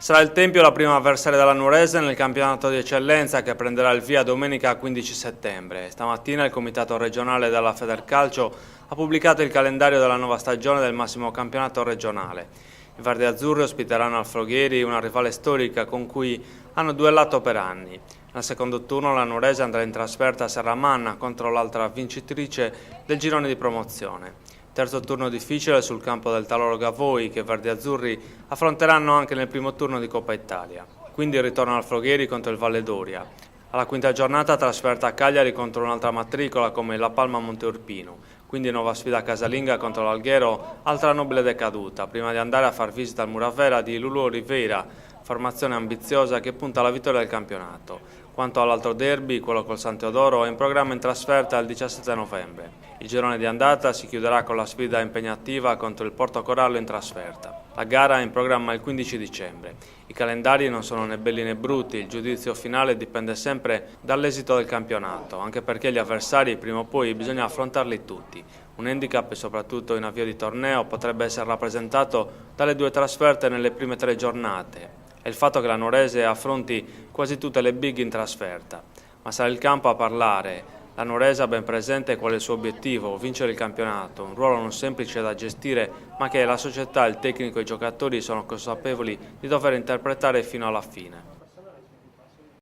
Sarà il Tempio la prima avversaria della Nuorese nel campionato di eccellenza che prenderà il via domenica 15 settembre. Stamattina il Comitato regionale della Federcalcio ha pubblicato il calendario della nuova stagione del massimo campionato regionale. I verdi-azzurri ospiteranno al Floghieri una rivale storica con cui hanno duellato per anni. Nel secondo turno la Nuorese andrà in trasferta a Serramanna contro l'altra vincitrice del girone di promozione. Terzo turno difficile sul campo del Taloro Gavoi che i verdi-azzurri affronteranno anche nel primo turno di Coppa Italia. Quindi il ritorno al Floghieri contro il Valle d'Oria. Alla quinta giornata trasferta a Cagliari contro un'altra matricola come la Palma Monteurpino. Quindi nuova sfida casalinga contro l'Alghero, altra nobile decaduta, prima di andare a far visita al Muravera di Lulu Oliveira, formazione ambiziosa che punta alla vittoria del campionato. Quanto all'altro derby, quello col San Teodoro, è in programma in trasferta il 17 novembre. Il girone di andata si chiuderà con la sfida impegnativa contro il Portocorallo in trasferta. La gara è in programma il 15 dicembre. I calendari non sono né belli né brutti, il giudizio finale dipende sempre dall'esito del campionato, anche perché gli avversari prima o poi bisogna affrontarli tutti. Un handicap, soprattutto in avvio di torneo, potrebbe essere rappresentato dalle due trasferte nelle prime 3 giornate. È il fatto che la Nuorese affronti quasi tutte le big in trasferta, ma sarà il campo a parlare. La Nuorese ha ben presente qual è il suo obiettivo, vincere il campionato, un ruolo non semplice da gestire, ma che la società, il tecnico e i giocatori sono consapevoli di dover interpretare fino alla fine.